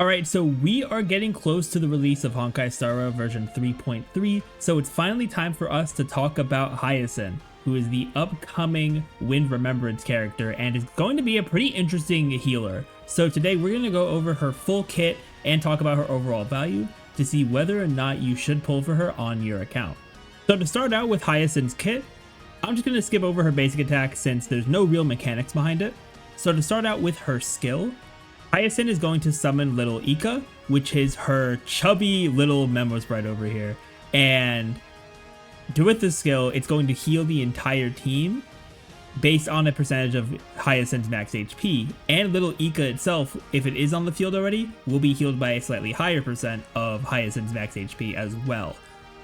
Alright, so we are getting close to the release of Honkai Star Rail version 3.3, so it's finally time for us to talk about Hyacine, who is the upcoming Wind Remembrance character and is going to be a pretty interesting healer. So today we're going to go over her full kit and talk about her overall value to see whether or not you should pull for her on your account. So to start out with Hyacine's kit, I'm just going to skip over her basic attack since there's no real mechanics behind it. So to start out with her skill, Hyacine is going to summon Little Ika, which is her chubby little Memo Sprite over here. And with this skill, it's going to heal the entire team based on a percentage of Hyacine's max HP. And Little Ika itself, if it is on the field already, will be healed by a slightly higher percent of Hyacine's max HP as well,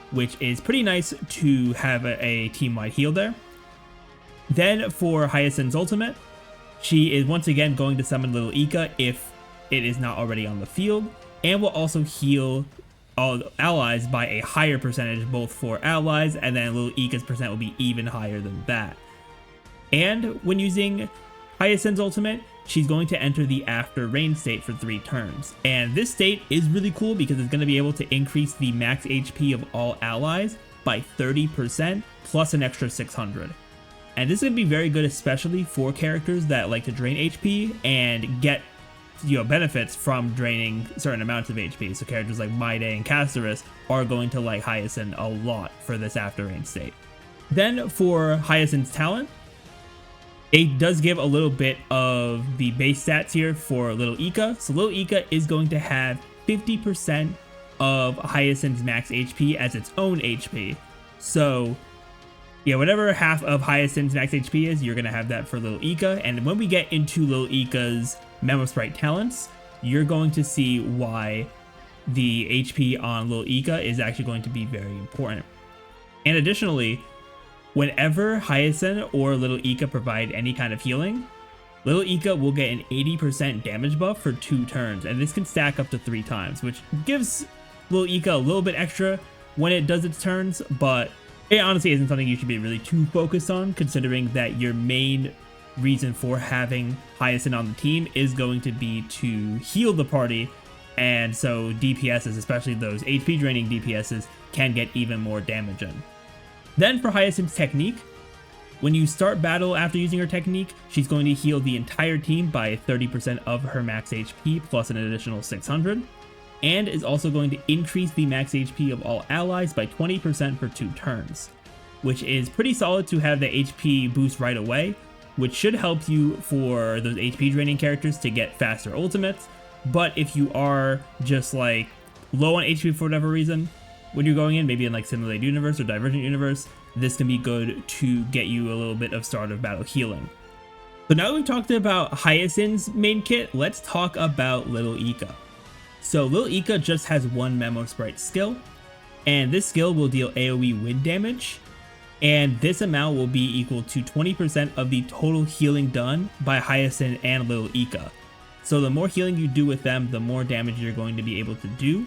which is pretty nice to have a team-wide heal there. Then for Hyacine's ultimate, she is once again going to summon Little Ika if it is not already on the field, and will also heal all allies by a higher percentage, both for allies, and then Little Ika's percent will be even higher than that. And when using Hyacine's ultimate, she's going to enter the after rain state for 3 turns. And this state is really cool because it's going to be able to increase the max HP of all allies by 30% plus an extra 600. And this is going to be very good, especially for characters that like to drain HP and get benefits from draining certain amounts of HP. So characters like Maide and Casterus are going to like Hyacine a lot for this after rain state. Then for Hyacine's talent, it does give a little bit of the base stats here for Little Ika. So Little Ika is going to have 50% of Hyacine's max HP as its own HP. So yeah, whatever half of Hyacine's max HP is, you're going to have that for Little Ika. And when we get into Little Ika's Memo Sprite talents, you're going to see why the HP on Little Ika is actually going to be very important. And additionally, whenever Hyacine or Little Ika provide any kind of healing, Little Ika will get an 80% damage buff for 2 turns, and this can stack up to 3 times, which gives Little Ika a little bit extra when it does its turns, but it honestly isn't something you should be really too focused on, considering that your main reason for having Hyacine on the team is going to be to heal the party, and so DPSs, especially those HP draining DPSs, can get even more damage in. Then for Hyacine's technique, when you start battle after using her technique, she's going to heal the entire team by 30% of her max HP plus an additional 600, and is also going to increase the max HP of all allies by 20% for 2 turns, which is pretty solid to have the HP boost right away, which should help you for those HP draining characters to get faster ultimates. But if you are just like low on HP for whatever reason, when you're going in, maybe in like Simulated Universe or Divergent Universe, this can be good to get you a little bit of start of battle healing. So now that we've talked about Hyacine's main kit, let's talk about Little Ika. So Little Ika just has 1 Memo Sprite skill, and this skill will deal AoE wind damage, and this amount will be equal to 20% of the total healing done by Hyacine and Little Ika. So the more healing you do with them, the more damage you're going to be able to do.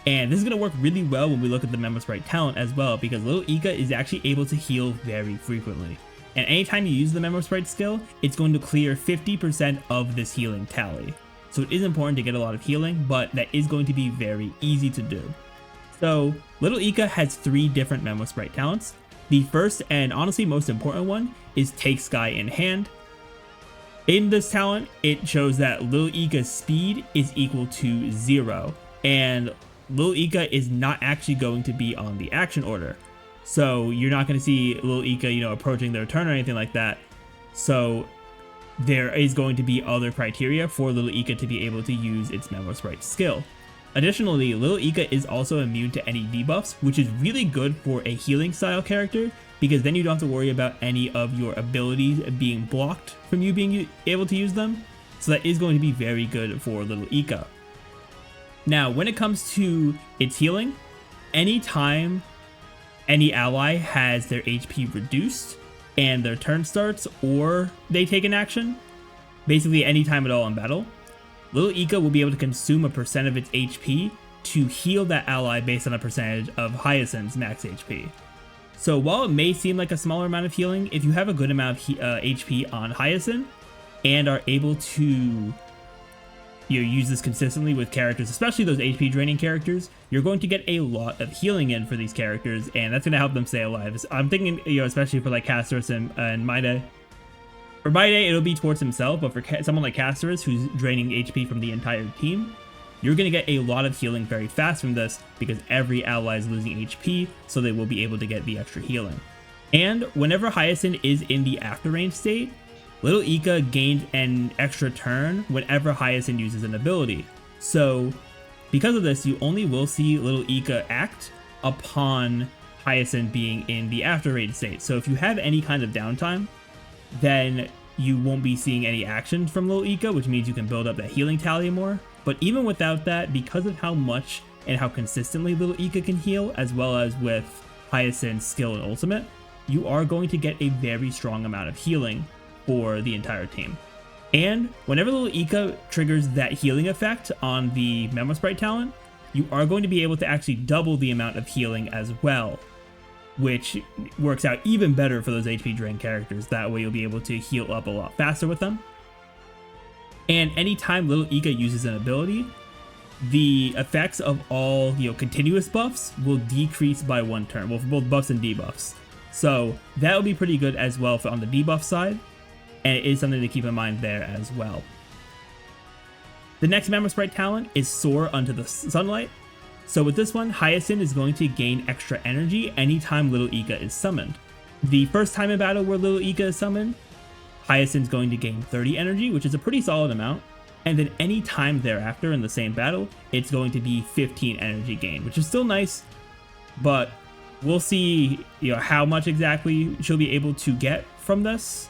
And this is going to work really well when we look at the Memo Sprite talent as well, because Little Ika is actually able to heal very frequently. And anytime you use the Memo Sprite skill, it's going to clear 50% of this healing tally. So it is important to get a lot of healing, but that is going to be very easy to do. So Little Ika has 3 different Memo Sprite talents. The first and honestly most important one is Take Sky in Hand. In this talent, it shows that Little Ika's speed is equal to 0, and Little Ika is not actually going to be on the action order. So you're not going to see Little Ika, approaching their turn or anything like that. So there is going to be other criteria for Little Ika to be able to use its Memo Sprite skill. Additionally, Little Ika is also immune to any debuffs, which is really good for a healing style character, because then you don't have to worry about any of your abilities being blocked from you being able to use them. So that is going to be very good for Little Ika. Now, when it comes to its healing, anytime any ally has their HP reduced and their turn starts or they take an action, basically any time at all in battle, Little Ika will be able to consume a percent of its HP to heal that ally based on a percentage of Hyacine's max HP. So while it may seem like a smaller amount of healing, if you have a good amount of HP on Hyacine and are able to you use this consistently with characters, especially those HP draining characters, you're going to get a lot of healing in for these characters, and that's going to help them stay alive. I'm thinking, especially for like Castorus and Maide. For Maide, it'll be towards himself, but for someone like Castorus, who's draining HP from the entire team, you're going to get a lot of healing very fast from this because every ally is losing HP, so they will be able to get the extra healing. And whenever Hyacine is in the after range state, Little Ika gains an extra turn whenever Hyacine uses an ability. So because of this, you only will see Little Ika act upon Hyacine being in the after range state. So if you have any kind of downtime, then you won't be seeing any action from Little Ika, which means you can build up that healing tally more. But even without that, because of how much and how consistently Little Ika can heal, as well as with Hyacine's skill and ultimate, you are going to get a very strong amount of healing for the entire team. And whenever Little Ika triggers that healing effect on the Memo Sprite talent, you are going to be able to actually double the amount of healing as well, which works out even better for those HP drain characters. That way you'll be able to heal up a lot faster with them. And anytime Little Ika uses an ability, the effects of all continuous buffs will decrease by 1 turn, well, for both buffs and debuffs. So that will be pretty good as well on the debuff side, and it is something to keep in mind there as well. The next Memo Sprite talent is Soar Unto the Sunlight. So with this one, Hyacine is going to gain extra energy anytime Little Ika is summoned. The first time in battle where Little Ika is summoned, Hyacine's going to gain 30 energy, which is a pretty solid amount. And then any time thereafter in the same battle, it's going to be 15 energy gain, which is still nice, but we'll see how much exactly she'll be able to get from this.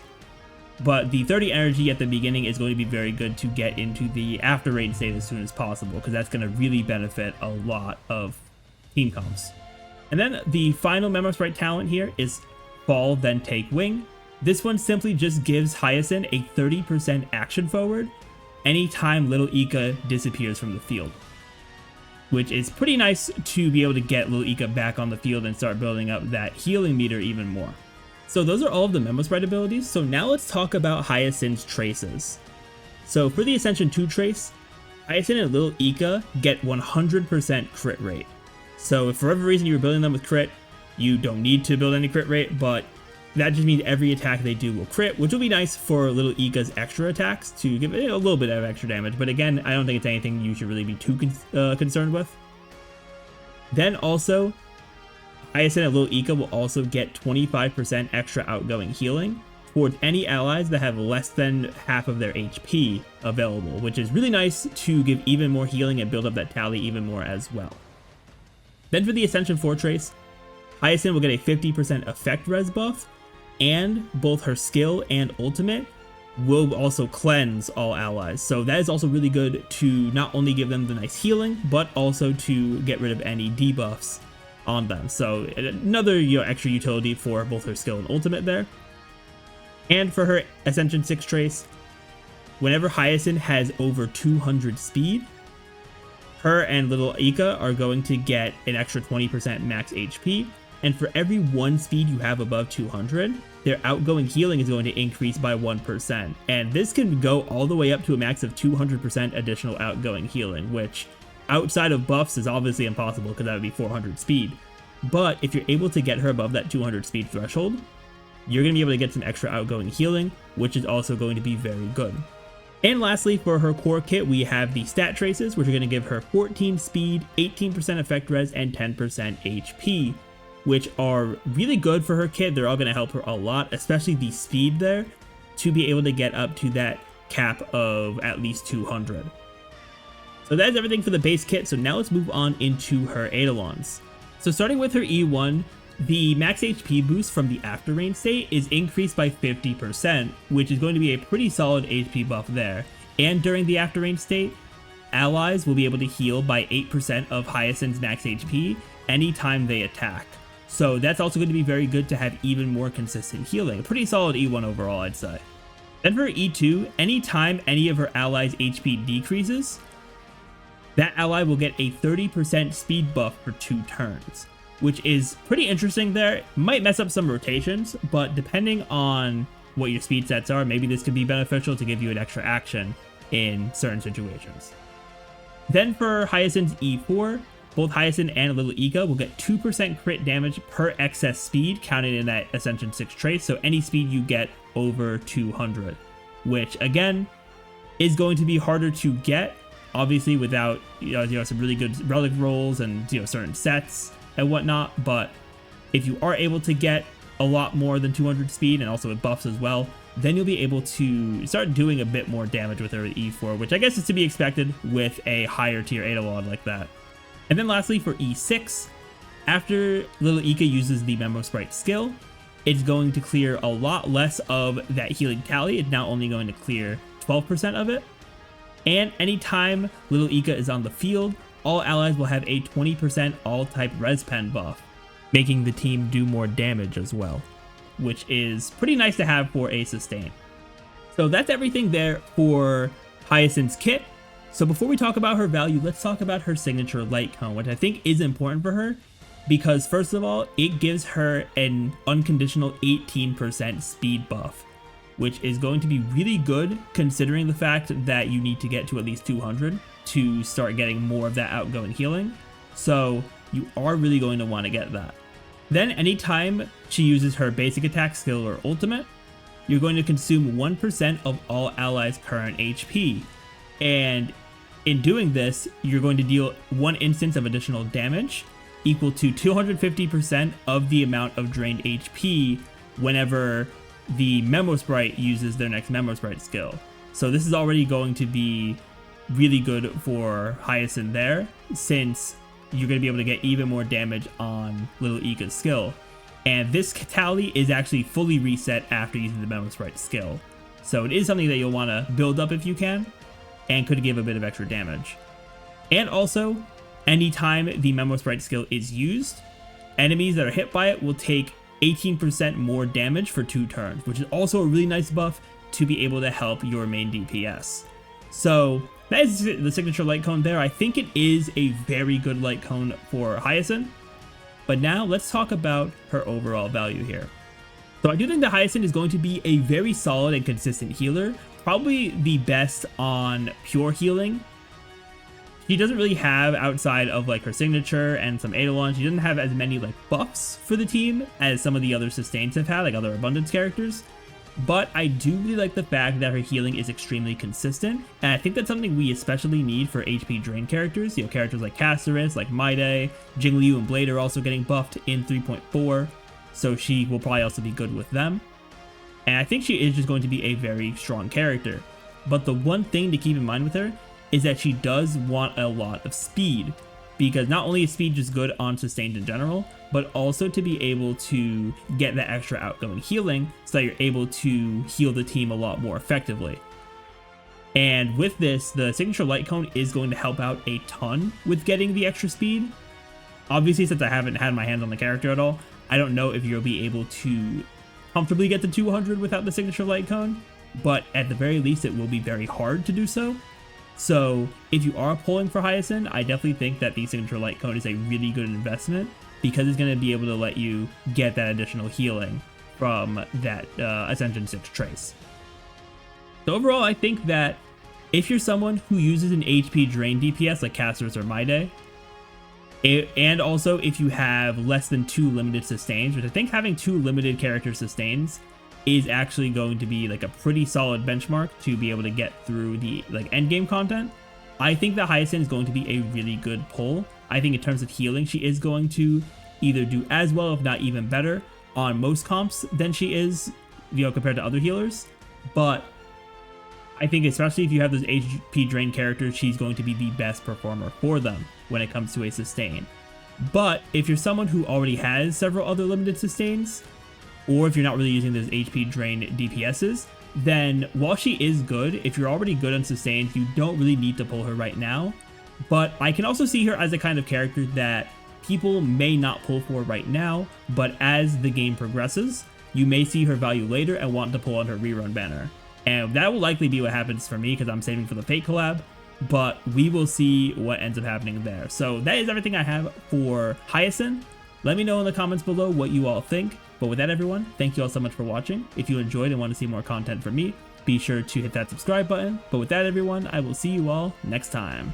But the 30 energy at the beginning is going to be very good to get into the after raid state as soon as possible, because that's going to really benefit a lot of team comps. And then the final Memo Sprite talent here is Fall Then Take Wing. This one simply just gives Hyacine a 30% action forward anytime Little Ika disappears from the field, which is pretty nice to be able to get Little Ika back on the field and start building up that healing meter even more. So those are all of the Memo Sprite abilities. So now let's talk about Hyacine's traces. So for the Ascension 2 trace, Hyacine and Little Ika get 100% crit rate. So if for whatever reason you were building them with crit, you don't need to build any crit rate, but that just means every attack they do will crit, which will be nice for Little Ika's extra attacks to give it a little bit of extra damage. But again, I don't think it's anything you should really be too concerned with. Then also, Hyacine and Little Ika will also get 25% extra outgoing healing towards any allies that have less than half of their HP available, which is really nice to give even more healing and build up that tally even more as well. Then for the Ascension 4 trace, Hyacine will get a 50% effect res buff, and both her skill and ultimate will also cleanse all allies. So that is also really good to not only give them the nice healing, but also to get rid of any debuffs on them. So another extra utility for both her skill and ultimate there. And for her Ascension 6 trace, whenever Hyacine has over 200 speed, her and Little Ika are going to get an extra 20% max HP. And for every 1 speed you have above 200, their outgoing healing is going to increase by 1%. And this can go all the way up to a max of 200% additional outgoing healing, which outside of buffs is obviously impossible because that would be 400 speed. But if you're able to get her above that 200 speed threshold, you're going to be able to get some extra outgoing healing, which is also going to be very good. And lastly, for her core kit, we have the stat traces, which are going to give her 14 speed, 18% effect res, and 10% HP, which are really good for her kit. They're all going to help her a lot, especially the speed there, to be able to get up to that cap of at least 200. So that is everything for the base kit. So now let's move on into her Eidolons. So starting with her E1, the max HP boost from the after rain state is increased by 50%, which is going to be a pretty solid HP buff there. And during the after rain state, allies will be able to heal by 8% of Hyacine's max HP anytime they attack. So that's also going to be very good to have even more consistent healing. A pretty solid E1 overall, I'd say. Then for E2, anytime any of her allies' HP decreases, that ally will get a 30% speed buff for 2 turns, which is pretty interesting there. Might mess up some rotations, but depending on what your speed sets are, maybe this could be beneficial to give you an extra action in certain situations. Then for Hyacine's E4, both Hyacine and Little Ika will get 2% crit damage per excess speed counted in that Ascension 6 trace, so any speed you get over 200, which again is going to be harder to get, obviously without some really good relic rolls and certain sets and whatnot. But if you are able to get a lot more than 200 speed and also with buffs as well, then you'll be able to start doing a bit more damage with her E4, which I guess is to be expected with a higher tier Eidolon like that. And then lastly for E6, after Little Ika uses the Memo Sprite skill, it's going to clear a lot less of that healing tally. It's now only going to clear 12% of it. And anytime Little Ika is on the field, all allies will have a 20% all-type res pen buff, making the team do more damage as well, which is pretty nice to have for a sustain. So that's everything there for Hyacine's kit. So before we talk about her value, let's talk about her signature light cone, which I think is important for her because first of all, it gives her an unconditional 18% speed buff, which is going to be really good considering the fact that you need to get to at least 200 to start getting more of that outgoing healing. So you are really going to want to get that. Then anytime she uses her basic attack skill or ultimate, you're going to consume 1% of all allies' current HP. And in doing this, you're going to deal 1 instance of additional damage equal to 250% of the amount of drained HP whenever the Memo Sprite uses their next Memo Sprite skill. So this is already going to be really good for Hyacine there, since you're going to be able to get even more damage on Little Ika's skill. And this tally is actually fully reset after using the Memo Sprite skill. So it is something that you'll want to build up if you can, and could give a bit of extra damage. And also, anytime the Memo Sprite skill is used, enemies that are hit by it will take 18% more damage for 2 turns, which is also a really nice buff to be able to help your main DPS. So that is the signature light cone there. I think it is a very good light cone for Hyacine. But now let's talk about her overall value here. So I do think that Hyacine is going to be a very solid and consistent healer, probably the best on pure healing. She doesn't really have, outside of like her signature and some Eidolons, she doesn't have as many like buffs for the team as some of the other sustains have had, like other abundance characters. But I do really like the fact that her healing is extremely consistent, and I think that's something we especially need for HP drain characters. Characters like Caceres, like Maide, Jingliu, and Blade are also getting buffed in 3.4, so she will probably also be good with them. And I think she is just going to be a very strong character. But the one thing to keep in mind with her is that she does want a lot of speed, because not only is speed just good on sustained in general, but also to be able to get that extra outgoing healing so that you're able to heal the team a lot more effectively. And with this, the signature light cone is going to help out a ton with getting the extra speed. Obviously, since I haven't had my hands on the character at all, I don't know if you'll be able to comfortably get to 200 without the signature light cone, but at the very least it will be very hard to do so. So if you are pulling for Hyacine, I definitely think that the signature light cone is a really good investment, because it's going to be able to let you get that additional healing from that Ascension 6 trace. So overall, I think that if you're someone who uses an HP drain DPS like Caceres or Maide, and also if you have less than 2 limited sustains, which I think having 2 limited character sustains is actually going to be like a pretty solid benchmark to be able to get through the like end game content, I think that Hyacine is going to be a really good pull. I think in terms of healing, she is going to either do as well, if not even better, on most comps than she is, compared to other healers. But I think especially if you have those HP drain characters, she's going to be the best performer for them when it comes to a sustain. But if you're someone who already has several other limited sustains, or if you're not really using those HP drain DPSs, then while she is good, if you're already good on sustains, you don't really need to pull her right now. But I can also see her as a kind of character that people may not pull for right now, but as the game progresses, you may see her value later and want to pull on her rerun banner. And that will likely be what happens for me, because I'm saving for the Fate collab, but we will see what ends up happening there. So that is everything I have for Hyacine. Let me know in the comments below what you all think. But with that, everyone, thank you all so much for watching. If you enjoyed and want to see more content from me, be sure to hit that subscribe button. But with that, everyone, I will see you all next time.